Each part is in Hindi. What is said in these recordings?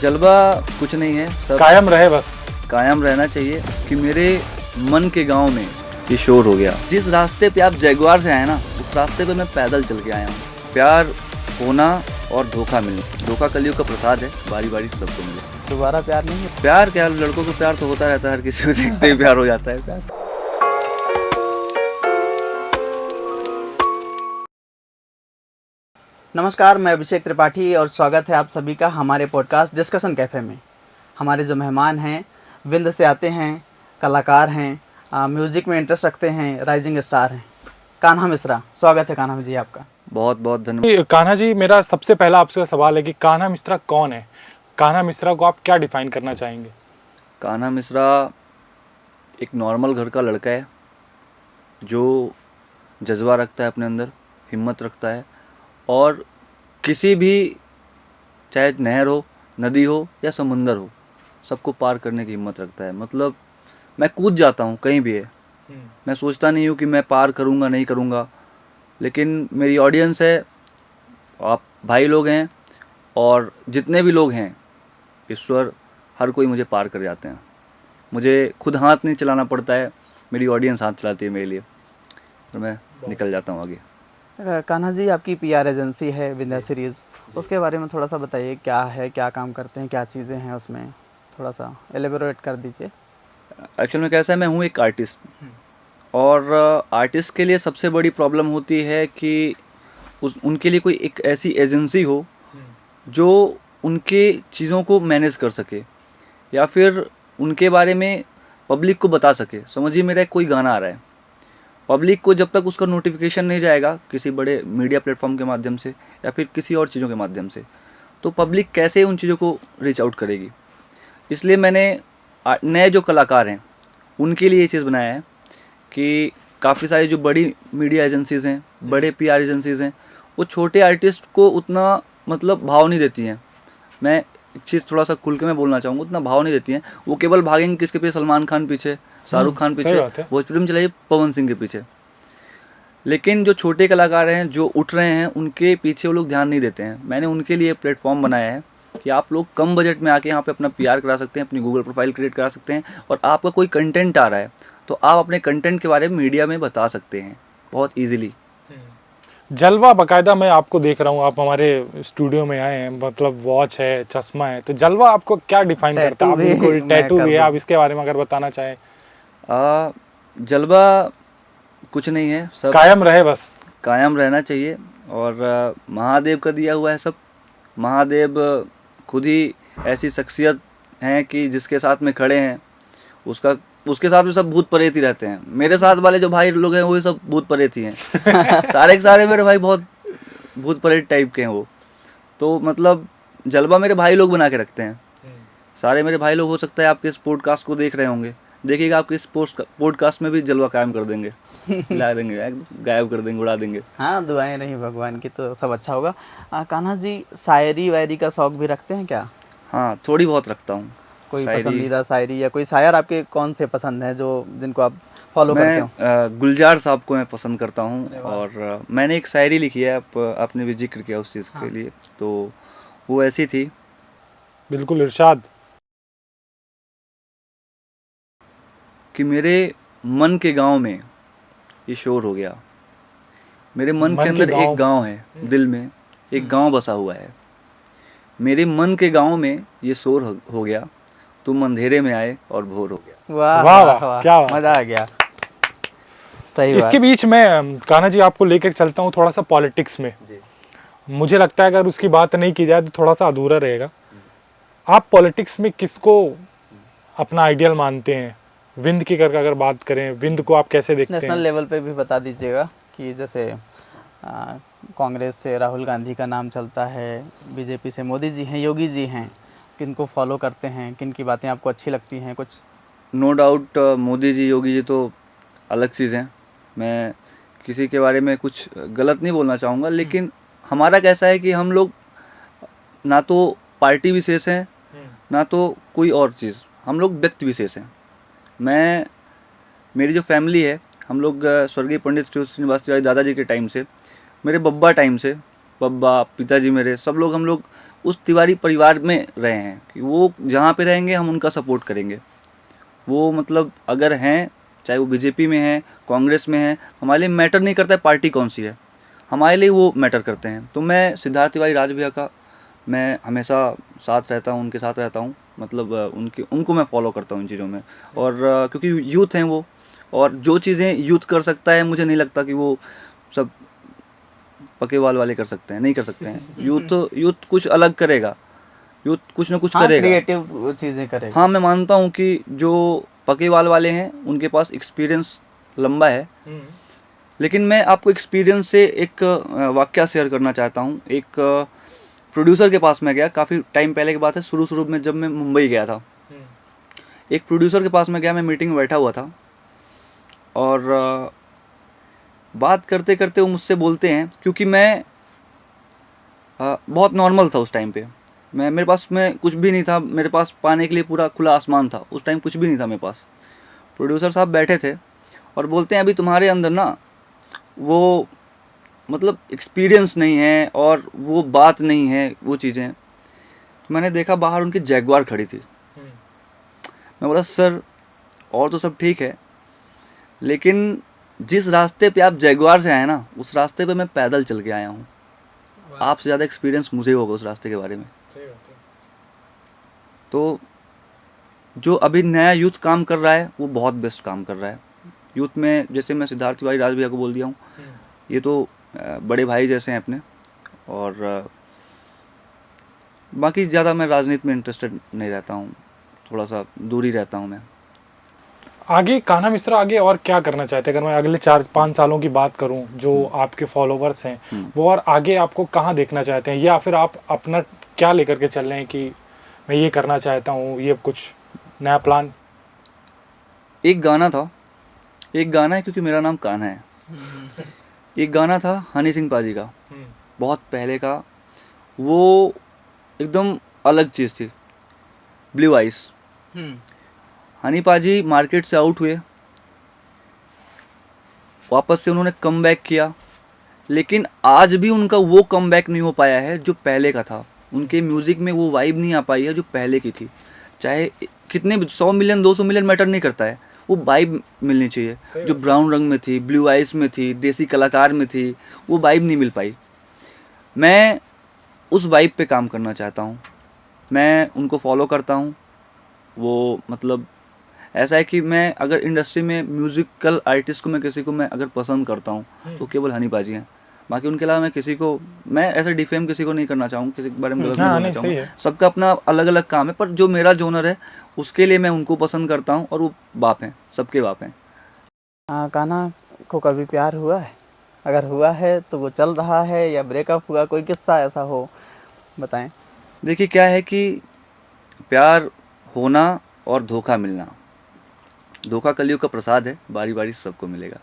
जलवा कुछ नहीं है, सब कायम रहे बस। कायम रहना चाहिए कि मेरे मन के गांव में ये शोर हो गया। जिस रास्ते पे आप जैगुआर से आए ना, उस रास्ते पे मैं पैदल चल के आया हूँ। प्यार होना और धोखा मिलना, धोखा कलियुग का प्रसाद है, बारी बारी सबको मिले। दोबारा प्यार नहीं है? प्यार क्या, लड़कों को प्यार तो होता रहता है, हर किसी को देखते ही प्यार हो जाता है। प्यार नमस्कार, मैं अभिषेक त्रिपाठी और स्वागत है आप सभी का हमारे पॉडकास्ट डिस्कशन कैफ़े में। हमारे जो मेहमान हैं विंध्य से आते हैं, कलाकार हैं, म्यूज़िक में इंटरेस्ट रखते हैं, राइजिंग स्टार हैं। कान्हा मिश्रा, स्वागत है कान्हा जी आपका। बहुत बहुत धन्यवाद। कान्हा जी, मेरा सबसे पहला आपसे सवाल है कि कान्हा मिश्रा कौन है? कान्हा मिश्रा को आप क्या डिफाइन करना चाहेंगे? कान्हा मिश्रा एक नॉर्मल घर का लड़का है जो जज्बा रखता है अपने अंदर, हिम्मत रखता है और किसी भी, चाहे नहर हो, नदी हो या समुंदर हो, सबको पार करने की हिम्मत रखता है। मतलब मैं कूद जाता हूँ कहीं भी है, मैं सोचता नहीं हूँ कि मैं पार करूँगा नहीं करूँगा, लेकिन मेरी ऑडियंस है, आप भाई लोग हैं और जितने भी लोग हैं, ईश्वर हर कोई मुझे पार कर जाते हैं। मुझे खुद हाथ नहीं चलाना पड़ता है, मेरी ऑडियंस हाथ चलाती है मेरे लिए, तो मैं निकल जाता हूँ आगे। कान्हा जी, आपकी पीआर एजेंसी है विंध्या सीरीज़, उसके बारे में थोड़ा सा बताइए, क्या है, क्या काम करते हैं, क्या चीज़ें हैं उसमें, थोड़ा सा एलेबोरेट कर दीजिए। एक्चुअल में कैसा है, मैं हूँ एक आर्टिस्ट और आर्टिस्ट के लिए सबसे बड़ी प्रॉब्लम होती है कि उनके लिए कोई एक ऐसी एजेंसी हो जो उनके चीज़ों को मैनेज कर सके या फिर उनके बारे में पब्लिक को बता सके। समझिए मेरा कोई गाना आ रहा है, पब्लिक को जब तक उसका नोटिफिकेशन नहीं जाएगा किसी बड़े मीडिया प्लेटफॉर्म के माध्यम से या फिर किसी और चीज़ों के माध्यम से, तो पब्लिक कैसे उन चीज़ों को रीच आउट करेगी। इसलिए मैंने नए जो कलाकार हैं उनके लिए ये चीज़ बनाया है कि काफ़ी सारी जो बड़ी मीडिया एजेंसीज़ हैं, बड़े पीआर एजेंसीज़ हैं, वो छोटे आर्टिस्ट को उतना मतलब भाव नहीं देती हैं। मैं एक चीज़ थोड़ा सा खुल के मैं बोलना चाहूँगा, उतना भाव नहीं देती हैं। वो केवल भागेंगे किसके पीछे, सलमान खान पीछे, शाहरुख खान पीछे, भोजपुरी में चलाइए पवन सिंह के पीछे। लेकिन जो छोटे कलाकार हैं जो उठ रहे हैं, उनके पीछे वो लोग ध्यान नहीं देते हैं। मैंने उनके लिए प्लेटफॉर्म बनाया है कि आप लोग कम बजट में आके यहाँ पे अपना पीआर करा सकते हैं, अपनी गूगल प्रोफाइल क्रिएट करा सकते हैं और आपका कोई कंटेंट आ रहा है तो आप अपने कंटेंट के बारे में मीडिया में बता सकते हैं बहुत ईजिली। जलवा बाकायदा मैं आपको देख रहा हूँ, आप हमारे स्टूडियो में आए हैं, मतलब वॉच है, चश्मा है, तो जलवा आपको क्या डिफाइन करता है? आप बिल्कुल टैटू भी है, आप इसके बारे में अगर बताना चाहें। जलवा कुछ नहीं है, सब कायम रहे बस। कायम रहना चाहिए और महादेव का दिया हुआ है सब। महादेव खुद ही ऐसी शख्सियत हैं कि जिसके साथ में खड़े हैं उसके साथ में सब भूत प्रेत ही रहते हैं। मेरे साथ वाले जो भाई लोग हैं वो सब भूत प्रेत ही हैं। सारे के सारे मेरे भाई बहुत भूत प्रेत टाइप के हैं वो। तो मतलब जलवा मेरे भाई लोग बना के रखते हैं, सारे मेरे भाई लोग। हो सकता है आपके इस पॉडकास्ट को देख रहे होंगे, देखिएगा आपके इस पॉडकास्ट में भी जलवा कायम कर देंगे, ला देंगे, गायब कर देंगे, उड़ा देंगे। हाँ, दुआएं रही भगवान की तो सब अच्छा होगा। कान्हा जी, शायरी वायरी का शौक भी रखते हैं क्या? हाँ, थोड़ी बहुत रखता हूँ। कोई पसंदीदा शायरी या कोई शायर आपके कौन से पसंद है जो जिनको आप फॉलो करते हो? मैं गुलजार साहब को मैं पसंद करता हूँ और मैंने एक शायरी लिखी है, आपने भी जिक्र किया उस चीज़ के लिए, तो वो ऐसी थी। बिल्कुल इरशाद। कि मेरे मन के गांव में ये शोर हो गया। मेरे मन के अंदर एक गांव है, दिल में एक गांव बसा हुआ है। मेरे मन के गांव में ये शोर हो गया, तुम अंधेरे में आए और भोर हो गया। वाह वाह वाह, वाह, क्या मजा आ गया। सही बात। इसके बीच में कान्हा जी आपको लेकर चलता हूँ थोड़ा सा पॉलिटिक्स में। मुझे लगता है अगर उसकी बात नहीं की जाए तो थोड़ा सा अधूरा रहेगा। आप पॉलिटिक्स में किसको अपना आइडियल मानते हैं? विंध्य की अगर बात करें, विंध्य को आप कैसे देखते हैं? नेशनल लेवल पे भी बता दीजिएगा कि जैसे कांग्रेस से राहुल गांधी का नाम चलता है, बीजेपी से मोदी जी हैं, योगी जी हैं, किनको फॉलो करते हैं, किन की बातें आपको अच्छी लगती हैं कुछ? नो डाउट मोदी जी, योगी जी तो अलग चीज़ हैं। मैं किसी के बारे में कुछ गलत नहीं बोलना चाहूँगा, लेकिन हमारा कैसा है कि हम लोग ना तो पार्टी विशेष हैं ना तो कोई और चीज़, हम लोग व्यक्ति विशेष हैं। मेरी जो फैमिली है, हम लोग स्वर्गीय पंडित श्री श्रीनिवास तिवारी दादाजी के टाइम से, मेरे बब्बा टाइम से पब्बा, पिताजी मेरे, सब लोग, हम लोग उस तिवारी परिवार में रहे हैं कि वो जहाँ पे रहेंगे हम उनका सपोर्ट करेंगे। वो मतलब अगर हैं, चाहे वो बीजेपी में हैं, कांग्रेस में हैं, हमारे लिए मैटर नहीं करता है पार्टी कौन सी है, हमारे लिए वो मैटर करते हैं। तो मैं सिद्धार्थ तिवारी राज भैया का मैं हमेशा साथ रहता हूँ, उनके साथ रहता हूँ, मतलब उनको मैं फॉलो करता हूँ इन चीज़ों में। और क्योंकि यूथ हैं वो, और जो चीज़ें यूथ कर सकता है मुझे नहीं लगता कि वो सब पकेवाल वाले कर सकते हैं, नहीं कर सकते हैं। यूथ कुछ अलग करेगा, यूथ कुछ ना कुछ हाँ, करेगा। क्रिएटिव चीजें करेगा। हाँ, मैं मानता हूँ कि जो पकेवाल वाले हैं उनके पास एक्सपीरियंस लंबा है, लेकिन मैं आपको एक्सपीरियंस से एक वाकया शेयर करना चाहता हूँ। एक प्रोड्यूसर के पास मैं गया, काफ़ी टाइम पहले की बात है, शुरू में जब मैं मुंबई गया था। एक प्रोड्यूसर के पास मैं गया, मैं मीटिंग में बैठा हुआ था, और बात करते करते वो मुझसे बोलते हैं, क्योंकि मैं बहुत नॉर्मल था उस टाइम पे, मेरे पास में कुछ भी नहीं था, मेरे पास पाने के लिए पूरा खुला आसमान था, उस टाइम कुछ भी नहीं था मेरे पास। प्रोड्यूसर साहब बैठे थे और बोलते हैं अभी तुम्हारे अंदर ना वो मतलब एक्सपीरियंस नहीं है और वो बात नहीं है, वो चीज़ें। मैंने देखा बाहर उनकी जैगवार खड़ी थी। मैं बोला सर और तो सब ठीक है, लेकिन जिस रास्ते पे आप जैगवार से आए ना, उस रास्ते पे मैं पैदल चल के आया हूँ। आपसे ज़्यादा एक्सपीरियंस मुझे होगा उस रास्ते के बारे में। तो जो अभी नया यूथ काम कर रहा है वो बहुत बेस्ट काम कर रहा है। यूथ में जैसे मैं सिद्धार्थ तिवारी राज भैया को बोल दिया हूँ, ये तो बड़े भाई जैसे हैं अपने, और बाकी ज़्यादा मैं राजनीति में इंटरेस्टेड नहीं रहता हूँ, थोड़ा सा दूरी रहता हूँ मैं। आगे कान्हा मिश्रा आगे और क्या करना चाहते हैं? अगर मैं अगले 4-5 सालों की बात करूं, जो आपके फॉलोवर्स हैं वो और आगे आपको कहाँ देखना चाहते हैं, या फिर आप अपना क्या लेकर के चल रहे हैं कि मैं ये करना चाहता हूँ, ये कुछ नया प्लान? एक गाना है, क्योंकि मेरा नाम कान्हा है। एक गाना था हनी सिंह पाजी का, बहुत पहले का, वो एकदम अलग चीज़ थी, ब्लू आइस। हनी पाजी मार्केट से आउट हुए, वापस से उन्होंने कम बैक किया, लेकिन आज भी उनका वो कम बैक नहीं हो पाया है जो पहले का था। उनके म्यूज़िक में वो वाइब नहीं आ पाई है जो पहले की थी। चाहे कितने भी 100 मिलियन 200 मिलियन मैटर नहीं करता है, वो वाइब मिलनी चाहिए जो ब्राउन रंग में थी, ब्लू आइस में थी, देसी कलाकार में थी, वो वाइब नहीं मिल पाई। मैं उस वाइब पे काम करना चाहता हूँ। मैं उनको फॉलो करता हूँ। वो मतलब ऐसा है कि मैं अगर इंडस्ट्री में म्यूज़िकल आर्टिस्ट को मैं किसी को मैं अगर पसंद करता हूँ तो केवल हनी पाजी हैं। बाकी उनके अलावा मैं ऐसे डिफेम किसी को नहीं करना चाहूँ, किसी के बारे में गलत नहीं बोलना चाहूँगा। सबका अपना अलग अलग काम है, पर जो मेरा जोनर है उसके लिए मैं उनको पसंद करता हूँ, और वो बाप हैं, सबके बाप हैं। कान्हा को कभी प्यार हुआ है? अगर हुआ है तो वो चल रहा है या ब्रेकअप हुआ, कोई किस्सा ऐसा हो बताएं। देखिए क्या है कि प्यार होना और धोखा मिलना, धोखा कलयुग का प्रसाद है, बारी बारी से सबको मिलेगा।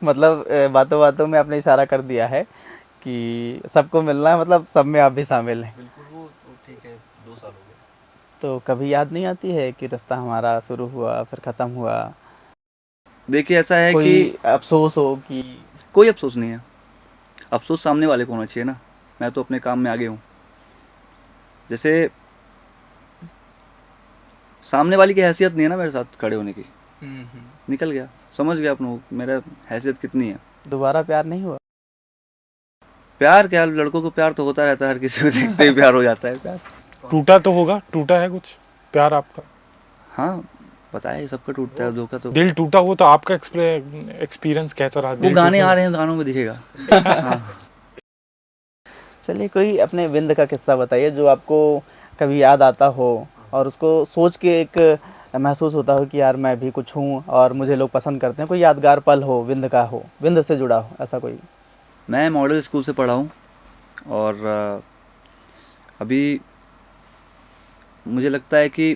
मतलब बातों बातों में आपने इशारा कर दिया है कि सबको मिलना है, मतलब सब में आप भी शामिल हैं। बिल्कुल, वो ठीक है, 2 साल हो गए। तो कभी याद नहीं आती है कि रास्ता हमारा शुरू हुआ फिर ख़त्म हुआ? देखिए ऐसा है कोई कि अफसोस हो कि? कोई अफसोस नहीं है, अफसोस सामने वाले को होना चाहिए ना। मैं तो अपने काम में आगे हूँ। जैसे सामने वाली की हैसियत नहीं है ना मेरे साथ खड़े होने की, निकल गया, समझ गया अपनों मेरा हैसियत कितनी है। दोबारा प्यार नहीं हुआ? प्यार क्या, लड़कों को प्यार तो होता रहता है, हर किसी को देखते ही प्यार हो जाता है। प्यार टूटा तो होगा, टूटा है कुछ प्यार आपका? हाँ, पता है सबका टूटता है, धोखा तो। दिल टूटा हो तो आपका एक्सपीरियंस कैसा रहा? वो गाने आ रहे हैं, गानों में दिखेगा। हाँ। चलिए, कोई अपने विंद का किस्सा बताइए जो आपको कभी याद आता हो और उसको सोच के एक महसूस होता हो कि यार मैं भी कुछ हूँ और मुझे लोग पसंद करते हैं। कोई यादगार पल हो, विंद का हो, विंद से जुड़ा हो, ऐसा कोई? मैं मॉडल स्कूल से पढ़ा हूँ, और अभी मुझे लगता है कि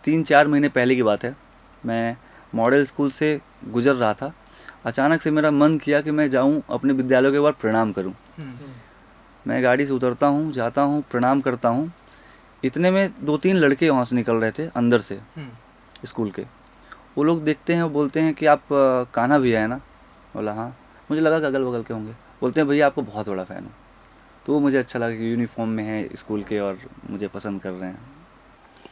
3-4 महीने पहले की बात है, मैं मॉडल स्कूल से गुजर रहा था। अचानक से मेरा मन किया कि मैं जाऊँ अपने विद्यालय के बाद प्रणाम करूँ। मैं गाड़ी से उतरता हूँ, जाता हूँ, प्रणाम करता हूँ। इतने में 2-3 लड़के वहाँ से निकल रहे थे अंदर से, स्कूल के। वो लोग देखते हैं और बोलते हैं कि आप कान्हा भैया है ना? बोला हाँ। मुझे लगा कि अगल बगल के होंगे। बोलते हैं भैया आपको बहुत बड़ा फ़ैन हूँ। तो वो मुझे अच्छा लगा कि यूनिफॉर्म में है स्कूल के और मुझे पसंद कर रहे हैं।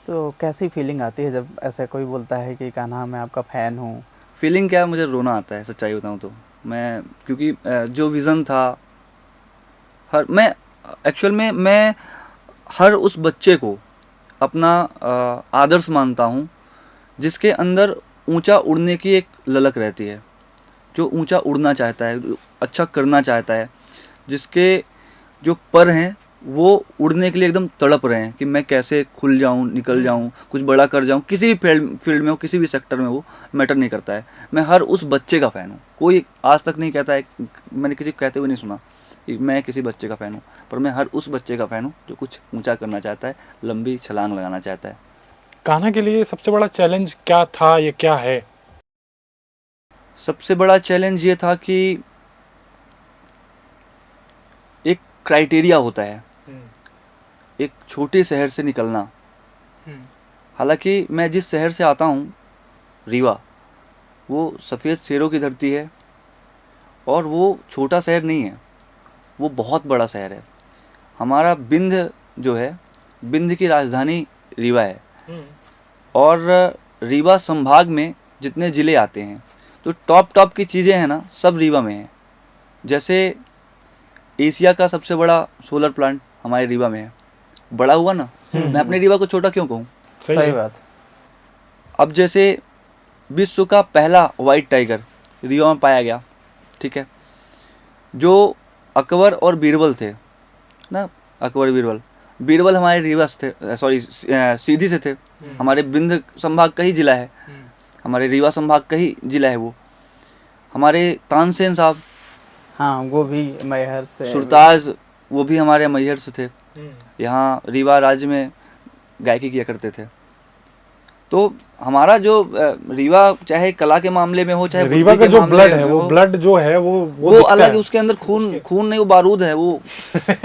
तो कैसी फीलिंग आती है जब ऐसा कोई बोलता है कि कान्हा मैं आपका फ़ैन हूँ? फीलिंग क्या है, मुझे रोना आता है सच्चाई बताऊँ तो। मैं क्योंकि जो विज़न था हर मैं एक्चुअल में मैं हर उस बच्चे को अपना आदर्श मानता हूँ जिसके अंदर ऊंचा उड़ने की एक ललक रहती है, जो ऊंचा उड़ना चाहता है, जो अच्छा करना चाहता है, जिसके जो पर हैं वो उड़ने के लिए एकदम तड़प रहे हैं कि मैं कैसे खुल जाऊं, निकल जाऊं, कुछ बड़ा कर जाऊं। किसी भी फील्ड में हो, किसी भी सेक्टर में हो, मैटर नहीं करता है। मैं हर उस बच्चे का फ़ैन हूँ। कोई आज तक नहीं कहता है, मैंने किसी को कहते हुए नहीं सुना कि मैं किसी बच्चे का फ़ैन हूँ, पर मैं हर उस बच्चे का फ़ैन हूँ जो कुछ ऊंचा करना चाहता है, लंबी छलांग लगाना चाहता है। कान्हा के लिए सबसे बड़ा चैलेंज क्या था या क्या है? सबसे बड़ा चैलेंज ये था कि एक क्राइटेरिया होता है एक छोटे शहर से निकलना। हालांकि मैं जिस शहर से आता हूँ, रीवा, वो सफ़ेद शेरों की धरती है और वो छोटा शहर नहीं है, वो बहुत बड़ा शहर है। हमारा बिंद जो है, बिंद की राजधानी रीवा है और रीवा संभाग में जितने ज़िले आते हैं तो टॉप की चीज़ें हैं ना, सब रीवा में है। जैसे एशिया का सबसे बड़ा सोलर प्लांट हमारे रीवा में है। बड़ा हुआ ना, मैं अपने रीवा को छोटा क्यों कहूँ। सही सही है। बात। अब जैसे विश्व का पहला वाइट टाइगर रीवा में पाया गया, ठीक है, जो अकबर और बीरबल थे ना, अकबर बीरबल, बीरबल हमारे रीवा से थे, सॉरी सीधी से थे। हमारे बिंद संभाग का ही जिला है, हमारे रीवा संभाग का ही जिला है वो। हमारे तानसेन साहब, हाँ, वो भी मैहर से। सुरताज, वो भी हमारे मैहर से थे। यहाँ रीवा राज्य में गायकी किया करते थे। तो हमारा जो रीवा, चाहे कला के मामले में हो, चाहे रीवा बुद्धि का के जो मामले ब्लड में है, वो हो, ब्लड जो है वो दिखता अलग है। है। उसके अंदर खून नहीं, वो बारूद है। वो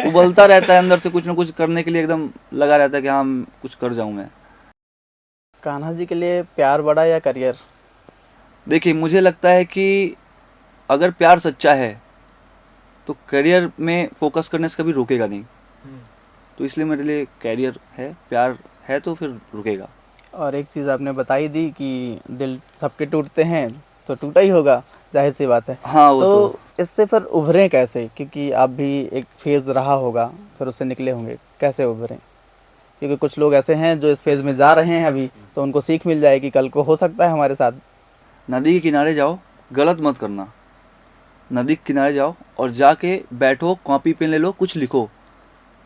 उबलता रहता है अंदर से, कुछ ना कुछ करने के लिए एकदम लगा रहता है कि हाँ कुछ कर जाऊं मैं। कान्हा जी के लिए प्यार बड़ा या करियर? देखिए, मुझे लगता है कि अगर प्यार सच्चा है तो करियर में फोकस करने से कभी रुकेगा नहीं। तो इसलिए मेरे लिए कैरियर है, प्यार है तो फिर रुकेगा। और एक चीज़ आपने बताई दी कि दिल सबके टूटते हैं, तो टूटा ही होगा, जाहिर सी बात है। हाँ, वो तो इससे फिर उभरें कैसे? क्योंकि आप भी एक फेज़ रहा होगा, फिर उससे निकले होंगे, कैसे उभरें? क्योंकि कुछ लोग ऐसे हैं जो इस फेज़ में जा रहे हैं अभी, तो उनको सीख मिल जाएगी, कल को हो सकता है हमारे साथ। नदी के किनारे जाओ, गलत मत करना। नदी के किनारे जाओ और जाके बैठो, कॉपी पेन ले लो, कुछ लिखो,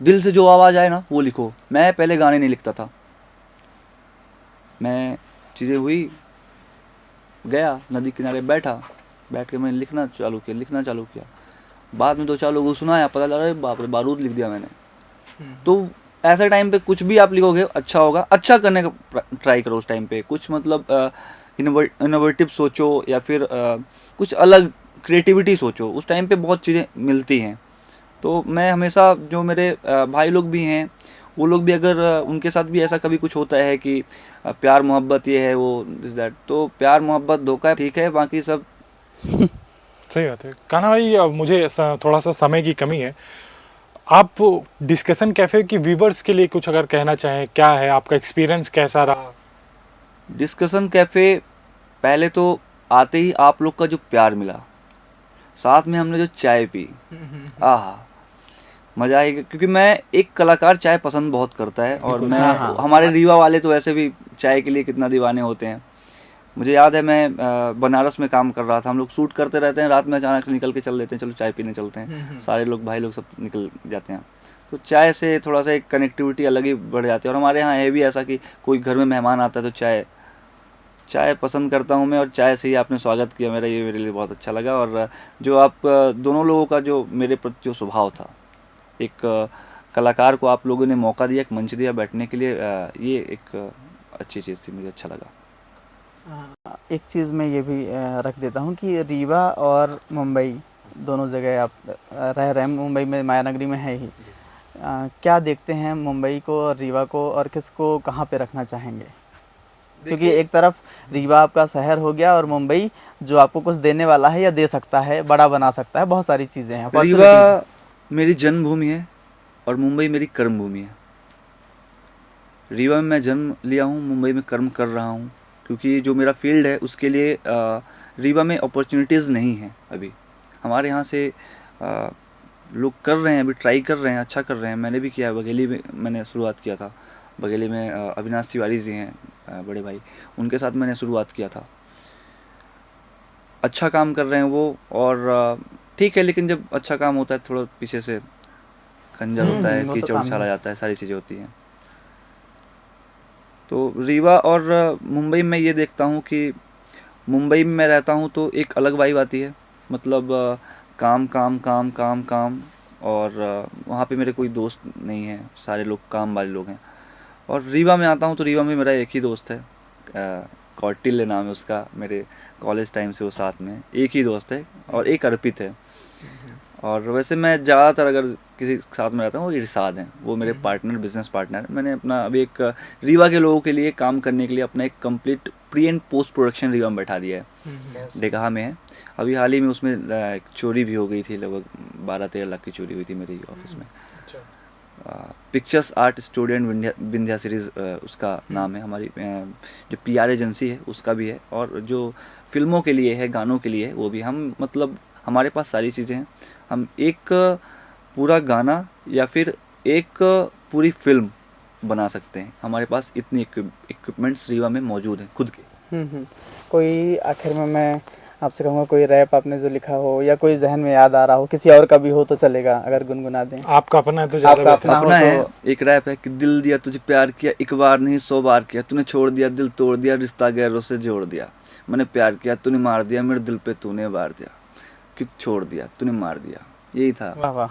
दिल से जो आवाज़ आए ना वो लिखो। मैं पहले गाने नहीं लिखता था, मैं चीज़ें हुई, गया नदी किनारे बैठा, बैठ के मैंने लिखना चालू किया। बाद में 2-4 लोगों को सुनाया, पता लगा अरे बाप रे, बारूद लिख दिया मैंने। तो ऐसे टाइम पे कुछ भी आप लिखोगे अच्छा होगा। अच्छा करने का ट्राई करो उस टाइम पे, कुछ मतलब इनोवेटिव सोचो या फिर कुछ अलग क्रिएटिविटी सोचो। उस टाइम पे बहुत चीज़ें मिलती हैं। तो मैं हमेशा, जो मेरे भाई लोग भी हैं, वो लोग भी अगर उनके साथ भी ऐसा कभी कुछ होता है कि प्यार मोहब्बत ये है वो दिस दैट, तो प्यार मोहब्बत धोखा है, ठीक है, बाकी सब सही बात है। कान्हा भाई, मुझे थोड़ा सा समय की कमी है। आप डिस्कशन कैफे की व्यूवर्स के लिए कुछ अगर कहना चाहें, क्या है आपका एक्सपीरियंस, कैसा रहा? डिस्कशन कैफ़े, पहले तो आते ही आप लोग का जो प्यार मिला, साथ में हमने जो चाय पी, आहा, मज़ा आएगा। क्योंकि मैं एक कलाकार चाय पसंद बहुत करता है और मैं, हाँ। हमारे रीवा वाले तो वैसे भी चाय के लिए कितना दीवाने होते हैं। मुझे याद है मैं बनारस में काम कर रहा था, हम लोग शूट करते रहते हैं, रात में अचानक से निकल के चल देते हैं, चलो चाय पीने चलते हैं। सारे लोग, भाई लोग सब निकल जाते हैं। तो चाय से थोड़ा सा एक कनेक्टिविटी अलग ही बढ़ जाती है। और हमारे यहाँ है भी ऐसा कि कोई घर में मेहमान आता है तो चाय पसंद करता हूँ मैं, और चाय से ही आपने स्वागत किया मेरा, ये मेरे लिए बहुत अच्छा लगा। और जो आप दोनों लोगों का जो मेरे प्रति जो स्वभाव था, एक कलाकार को आप लोगों ने मौका दिया, एक मंच दिया बैठने के लिए, ये एक अच्छी चीज़ थी, मुझे अच्छा लगा। एक चीज़ मैं ये भी रख देता हूँ कि रीवा और मुंबई दोनों जगह आप रह रहे हैं, मुंबई में मायानगरी में है ही। क्या देखते हैं मुंबई को और रीवा को, और किसको कहाँ पे रखना चाहेंगे? क्योंकि एक तरफ रीवा आपका शहर हो गया और मुंबई जो आपको कुछ देने वाला है या दे सकता है, बड़ा बना सकता है, बहुत सारी चीज़ें हैं, रीवा opportunities। मेरी जन्मभूमि है और मुंबई मेरी कर्मभूमि है। रीवा में मैं जन्म लिया हूँ, मुंबई में कर्म कर रहा हूँ, क्योंकि जो मेरा फील्ड है उसके लिए रीवा में अपॉर्चुनिटीज़ नहीं हैं अभी। हमारे यहाँ से लोग कर रहे हैं, अभी ट्राई कर रहे हैं, अच्छा कर रहे हैं। मैंने भी किया, बघेली में मैंने शुरुआत किया था। बघेली में अविनाश तिवारी जी हैं बड़े भाई, उनके साथ मैंने शुरुआत किया था। अच्छा काम कर रहे हैं वो, और ठीक है, लेकिन जब अच्छा काम होता है थोड़ा पीछे से खंजर होता है, वो तो कीचड़ काम उछाला है। जाता है, सारी चीज़ें होती हैं। तो रीवा और मुंबई में ये देखता हूँ कि मुंबई में मैं रहता हूँ तो एक अलग वाइब आती है, मतलब काम काम काम काम काम, और वहाँ पे मेरे कोई दोस्त नहीं है, सारे लोग काम वाले लोग हैं। और रीवा में आता हूँ तो रीवा में मेरा एक ही दोस्त है, कौटिल्य नाम है उसका, मेरे कॉलेज टाइम से वो साथ में, एक ही दोस्त है, और एक अर्पित है। और वैसे मैं ज़्यादातर अगर किसी के साथ में रहता हूँ वो इरशाद हैं, वो मेरे पार्टनर, बिजनेस पार्टनर। मैंने अपना अभी एक रीवा के लोगों के लिए काम करने के लिए अपना एक complete pre and post production Rewa में बैठा दिया है, डेकहा में है। अभी हाल ही में उसमें एक चोरी भी हो गई थी, लगभग 12-13 लाख की चोरी हुई थी मेरे ऑफिस में। Pictures art studio Vindhya series उसका नाम है। हमारी जो PR एजेंसी है उसका भी है, और जो फिल्मों के लिए है, गानों के लिए है, वो भी। हम मतलब हमारे पास सारी चीज़ें हैं। हम एक पूरा गाना या फिर एक पूरी फिल्म बना सकते हैं। हमारे पास इतनी इक्विपमेंट्स रीवा में मौजूद हैं खुद के। कोई आखिर में मैं आपसे कहूँगा, कोई रैप आपने जो लिखा हो या कोई जहन में याद आ रहा हो, किसी और का भी हो तो चलेगा, अगर गुनगुना दें। आपका अपना है तो ज़्यादा आपका बेहतर। अपना हो अपना है, तो एक रैप है कि दिल दिया तुझे प्यार किया, एक बार नहीं 100 बार किया, तूने छोड़ दिया दिल तोड़ दिया, रिश्ता गैरों से जोड़ दिया। मैंने प्यार किया तूने मार दिया, मेरे दिल पे तूने वार दिया, क्यों छोड़ दिया तूने मार दिया। यही था। वाह वाह।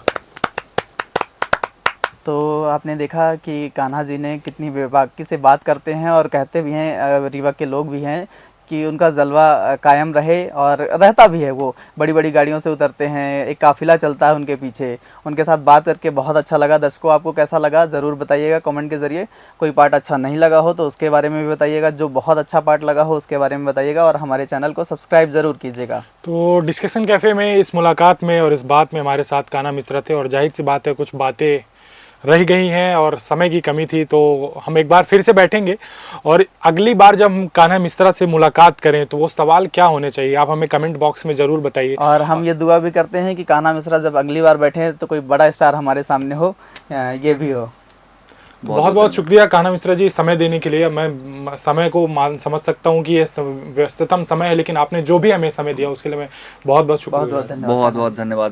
तो आपने देखा कि कान्हा जी ने कितनी बेबाकी से बात करते हैं, और कहते भी हैं, रीवा के लोग भी हैं कि उनका जलवा कायम रहे, और रहता भी है। वो बड़ी बड़ी गाड़ियों से उतरते हैं, एक काफिला चलता है उनके पीछे। उनके साथ बात करके बहुत अच्छा लगा। दर्शकों, आपको कैसा लगा ज़रूर बताइएगा कमेंट के ज़रिए। कोई पार्ट अच्छा नहीं लगा हो तो उसके बारे में भी बताइएगा, जो बहुत अच्छा पार्ट लगा हो उसके बारे में बताइएगा, और हमारे चैनल को सब्सक्राइब ज़रूर कीजिएगा। तो डिस्कशन कैफ़े में इस मुलाकात में और इस बात में हमारे साथ कान्हा मिश्रा थे, और जाहिर सी बात है कुछ बातें रह गई हैं और समय की कमी थी, तो हम एक बार फिर से बैठेंगे, और अगली बार जब हम कान्हा मिश्रा से मुलाकात करें तो वो सवाल क्या होने चाहिए, आप हमें कमेंट बॉक्स में ज़रूर बताइए। और हम ये दुआ भी करते हैं कि कान्हा मिश्रा जब अगली बार बैठे तो कोई बड़ा स्टार हमारे सामने हो, ये भी हो। बहुत बहुत शुक्रिया कान्हा मिश्रा जी समय देने के लिए। मैं समय को समझ सकता हूँ कि ये व्यस्ततम समय है, लेकिन आपने जो भी हमें समय दिया उसके लिए मैं बहुत बहुत शुक्रिया। बहुत बहुत धन्यवाद। बहुत बहुत धन्यवाद।